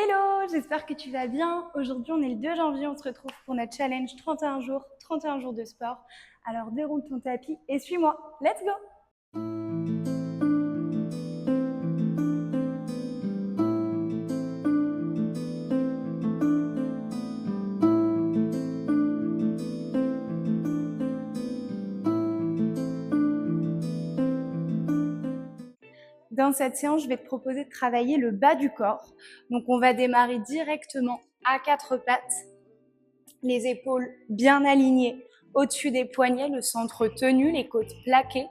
Hello, j'espère que tu vas bien. Aujourd'hui, on est le 2 janvier, on se retrouve pour notre challenge 31 jours de sport. Alors déroule ton tapis et suis-moi. Let's go! Dans cette séance, je vais te proposer de travailler le bas du corps. Donc on va démarrer directement à quatre pattes, les épaules bien alignées au-dessus des poignets, le centre tenu, les côtes plaquées.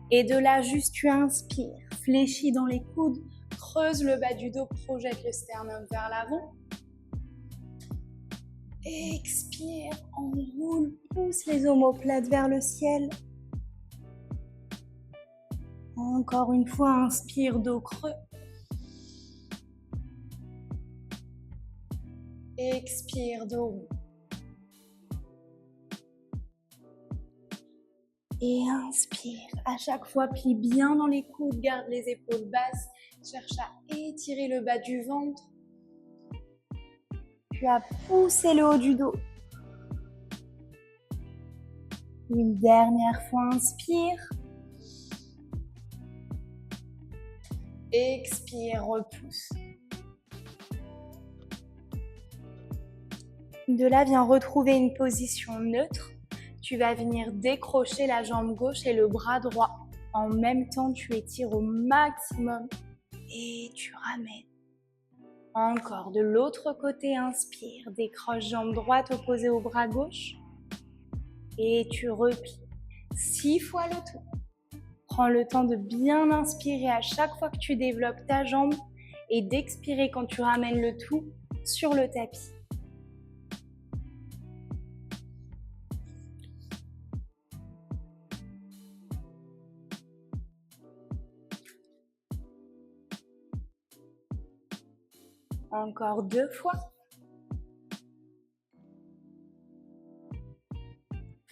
Et de là, juste tu inspires, fléchis dans les coudes, creuse le bas du dos, projette le sternum vers l'avant. Expire, enroule, pousse les omoplates vers le ciel. Encore une fois, inspire, dos creux. Expire, dos rond. Et inspire. À chaque fois, plie bien dans les coudes, garde les épaules basses. Cherche à étirer le bas du ventre. Puis à pousser le haut du dos. Une dernière fois, inspire. Expire, repousse. De là, viens retrouver une position neutre. Tu vas venir décrocher la jambe gauche et le bras droit. En même temps, tu étires au maximum et tu ramènes. Encore de l'autre côté, inspire. Décroche jambe droite opposée au bras gauche et tu replies. 6 fois le tour. Prends le temps de bien inspirer à chaque fois que tu développes ta jambe et d'expirer quand tu ramènes le tout sur le tapis. Encore 2 fois.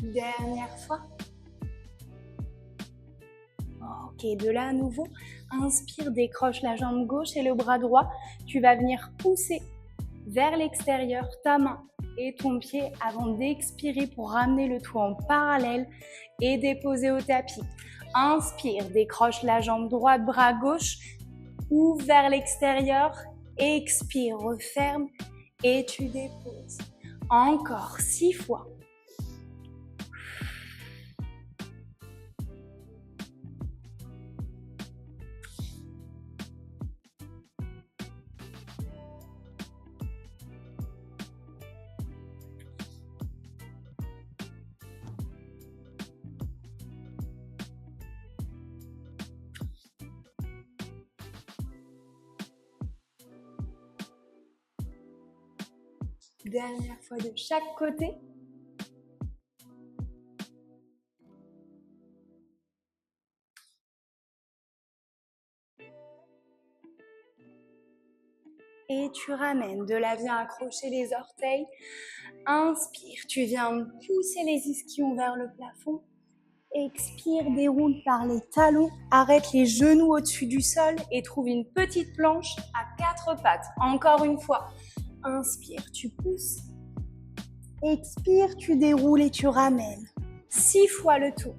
Dernière fois. Ok, de là à nouveau, inspire, décroche la jambe gauche et le bras droit. Tu vas venir pousser vers l'extérieur ta main et ton pied avant d'expirer pour ramener le tout en parallèle et déposer au tapis. Inspire, décroche la jambe droite, bras gauche, ouvre vers l'extérieur, expire, referme et tu déposes. Encore 6 fois. Dernière fois de chaque côté. Et tu ramènes. De là, viens accrocher les orteils. Inspire, tu viens pousser les ischions vers le plafond. Expire, déroule par les talons. Arrête les genoux au-dessus du sol et trouve une petite planche à 4 pattes. Encore une fois. Inspire, tu pousses. Expire, tu déroules et tu ramènes. 6 fois le tour.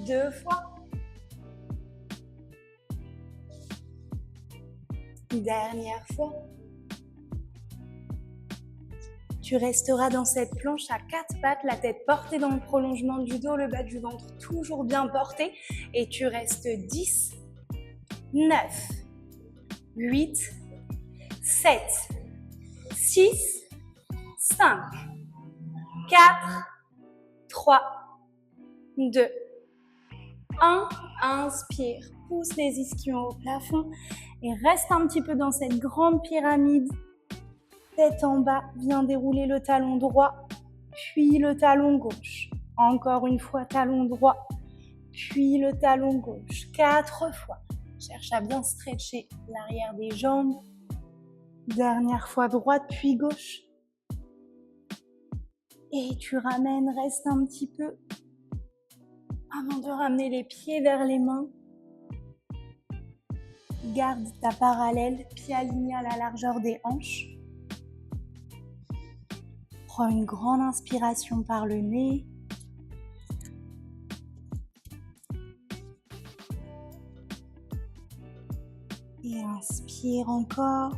Deux fois. Dernière fois. Tu resteras dans cette planche à 4 pattes, la tête portée dans le prolongement du dos, le bas du ventre toujours bien porté. Et tu restes 10, 9, 8, 7, 6, 5, 4, 3, 2, 1. Inspire, pousse les ischions au plafond et reste un petit peu dans cette grande pyramide. Tête en bas, viens dérouler le talon droit. puis le talon gauche. Encore une fois, talon droit, puis le talon gauche. 4 fois. Cherche à bien stretcher l'arrière des jambes. Dernière fois, droite, puis gauche. Et tu ramènes, reste un petit peu avant de ramener les pieds vers les mains. Garde ta parallèle, pied aligné à la largeur des hanches. Prends une grande inspiration par le nez. Et inspire encore.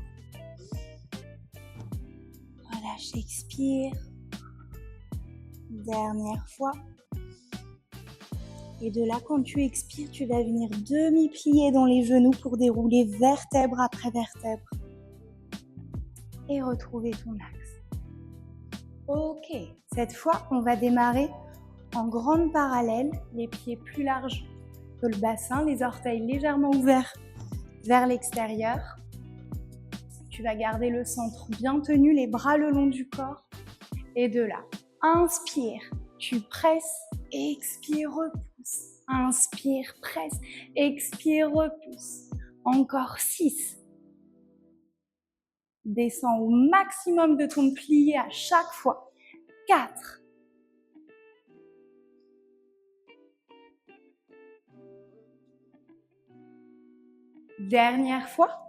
Relâche, expire. Dernière fois. Et de là, quand tu expires, tu vas venir demi-plier dans les genoux pour dérouler vertèbre après vertèbre. Et retrouver ton axe. Ok, cette fois, on va démarrer en grande parallèle, les pieds plus larges que le bassin, les orteils légèrement ouverts vers l'extérieur. Tu vas garder le centre bien tenu, les bras le long du corps. Et de là, inspire, tu presses, expire, repousse. Inspire, presse, expire, repousse. Encore 6. Descends au maximum de ton plié à chaque fois. 4. Dernière fois.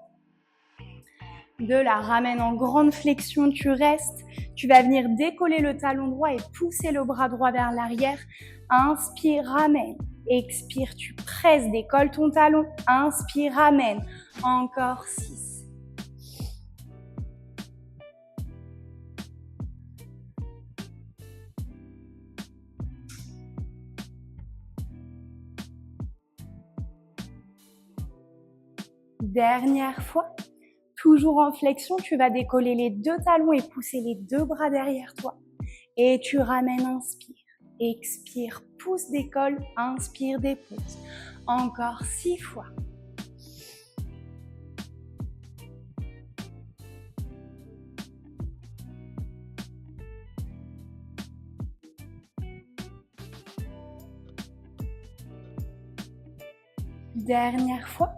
De là, ramène en grande flexion, tu restes. Tu vas venir décoller le talon droit et pousser le bras droit vers l'arrière. Inspire, ramène. Expire, tu presses, décolle ton talon. Inspire, ramène. Encore 6. Dernière fois. Toujours en flexion, tu vas décoller les 2 talons et pousser les 2 bras derrière toi. Et tu ramènes, inspire. Expire, pousse, décolle, inspire, dépose. Encore 6 fois. Dernière fois.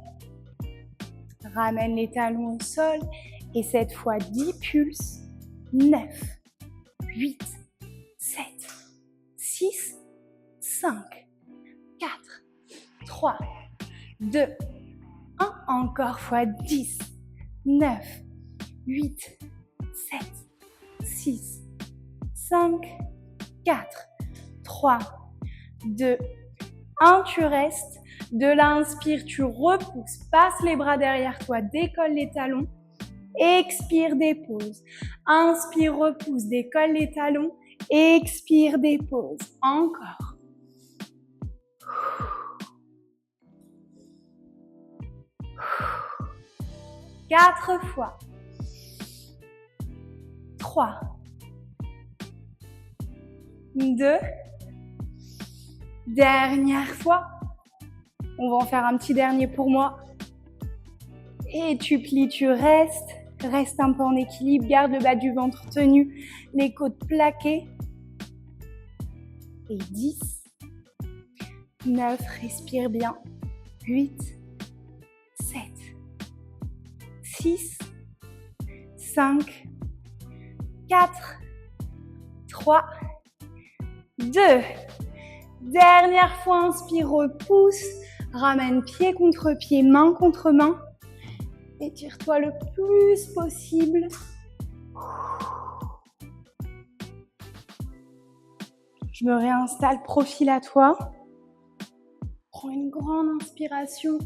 Ramène les talons au sol et cette fois 10 pulses. 9, 8, 7, 6, 5, 4, 3, 2, 1. Encore fois 10, 9, 8, 7, 6, 5, 4, 3, 2, 1. Tu restes. De là, inspire, tu repousses, passe les bras derrière toi, décolle les talons. Expire, dépose. Inspire, repousse, décolle les talons. Expire, dépose. Encore. Quatre fois. 3, 2. Dernière fois. On va en faire un petit dernier pour moi. Et tu plies, tu restes. Reste un peu en équilibre. Garde le bas du ventre tenu. Les côtes plaquées. Et 10. 9. Respire bien. 8. 7. 6. 5. 4. 3. 2. Dernière fois, inspire, repousse. Ramène pied contre pied, main contre main. Étire-toi le plus possible. Je me réinstalle profil à toi. Prends une grande inspiration.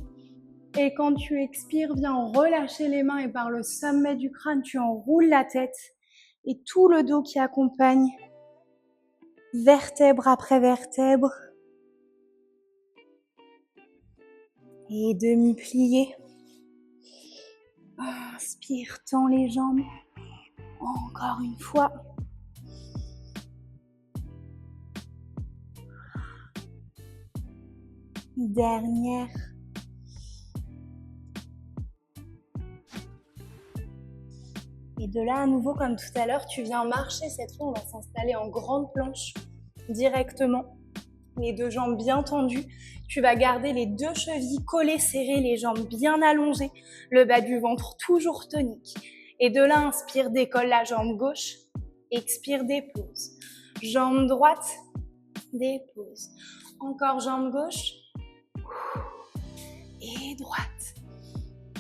Et quand tu expires, viens relâcher les mains et par le sommet du crâne, tu enroules la tête et tout le dos qui accompagne. Vertèbre après vertèbre. Et demi-plié. Inspire, tends les jambes. Encore une fois. Dernière. Et de là, à nouveau, comme tout à l'heure, tu viens marcher. Cette fois, on va s'installer en grande planche directement. Les deux jambes bien tendues. Tu vas garder les deux chevilles collées, serrées, les jambes bien allongées. Le bas du ventre toujours tonique. Et de là, inspire, décolle la jambe gauche. Expire, dépose. Jambe droite, dépose. Encore jambe gauche. Et droite.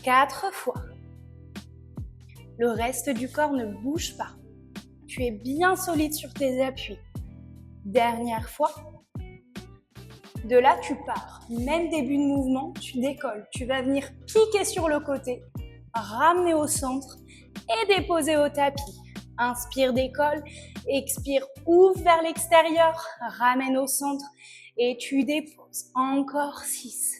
4 fois. Le reste du corps ne bouge pas. Tu es bien solide sur tes appuis. Dernière fois. De là, tu pars. Même début de mouvement, tu décolles. Tu vas venir piquer sur le côté, ramener au centre et déposer au tapis. Inspire, décolle. Expire, ouvre vers l'extérieur. Ramène au centre et tu déposes. Encore 6.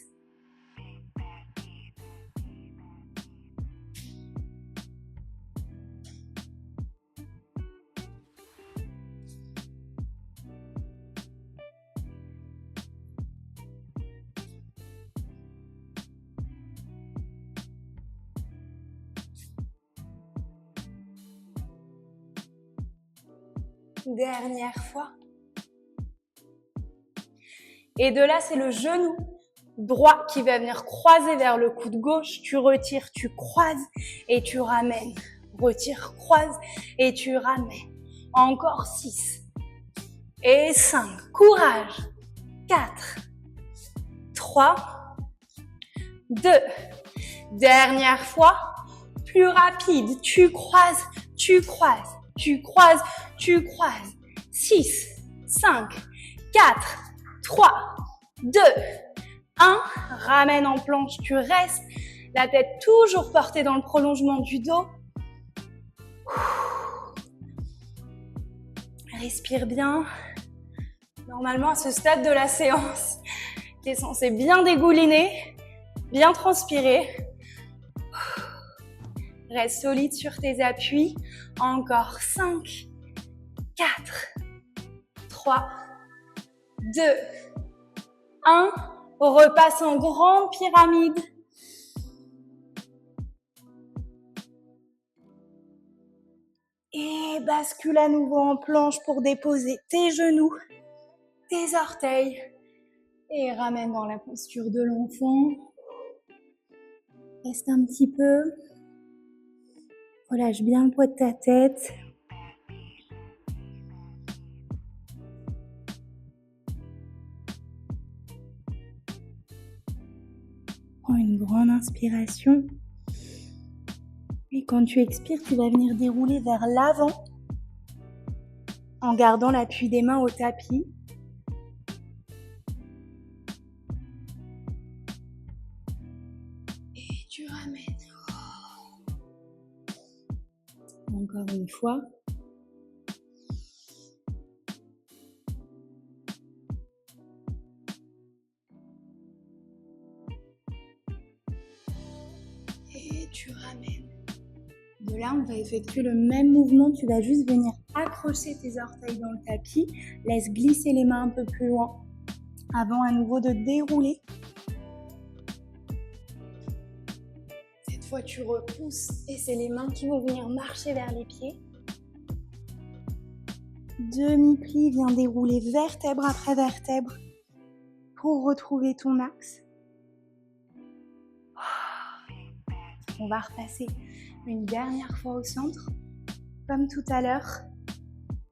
Dernière fois. Et de là, c'est le genou droit qui va venir croiser vers le coude gauche. Tu retires, tu croises et tu ramènes. Retire, croise et tu ramènes. Encore 6. Et 5. Courage. 4. 3. 2. Dernière fois. Plus rapide. Tu croises, tu croises, tu croises, tu croises. 6. 5. 4. 3. 2. 1. Ramène en planche. Tu restes. La tête toujours portée dans le prolongement du dos. Respire bien. Normalement, à ce stade de la séance, tu es censé bien dégouliner, bien transpirer. Reste solide sur tes appuis. Encore 5, 4, 3, 2, 1. Repasse en grande pyramide. Et bascule à nouveau en planche pour déposer tes genoux, tes orteils. Et ramène dans la posture de l'enfant. Reste un petit peu. Relâche bien le poids de ta tête. Prends une grande inspiration. Et quand tu expires, tu vas venir dérouler vers l'avant en gardant l'appui des mains au tapis. Et tu ramènes. Encore une fois. Et tu ramènes. De là, on va effectuer le même mouvement. Tu vas juste venir accrocher tes orteils dans le tapis. Laisse glisser les mains un peu plus loin avant à nouveau de dérouler. Cette fois, tu repousses et c'est les mains qui vont venir marcher vers les pieds. Demi-pli, viens dérouler vertèbre après vertèbre pour retrouver ton axe. On va repasser une dernière fois au centre. Comme tout à l'heure,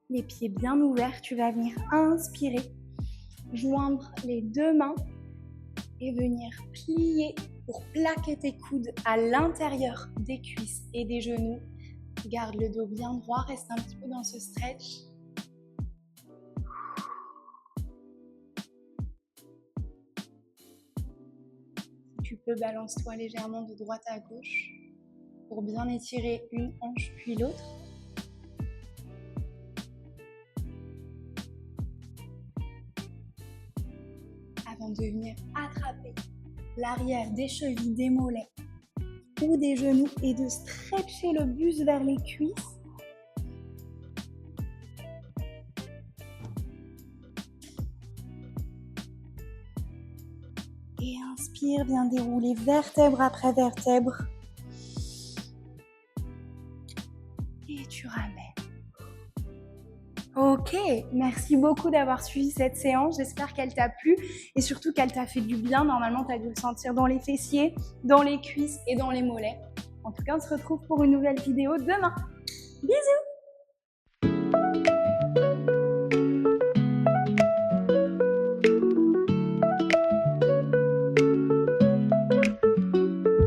les pieds bien ouverts, tu vas venir inspirer, joindre les deux mains et venir plier pour plaquer tes coudes à l'intérieur des cuisses et des genoux. Garde le dos bien droit, reste un petit peu dans ce stretch. Tu peux balance-toi légèrement de droite à gauche pour bien étirer une hanche puis l'autre. Avant de venir attraper l'arrière des chevilles, des mollets ou des genoux et de stretcher le buste vers les cuisses. Et inspire, viens dérouler vertèbre après vertèbre. Ok, merci beaucoup d'avoir suivi cette séance. J'espère qu'elle t'a plu et surtout qu'elle t'a fait du bien. Normalement, tu as dû le sentir dans les fessiers, dans les cuisses et dans les mollets. En tout cas, on se retrouve pour une nouvelle vidéo demain. Bisous!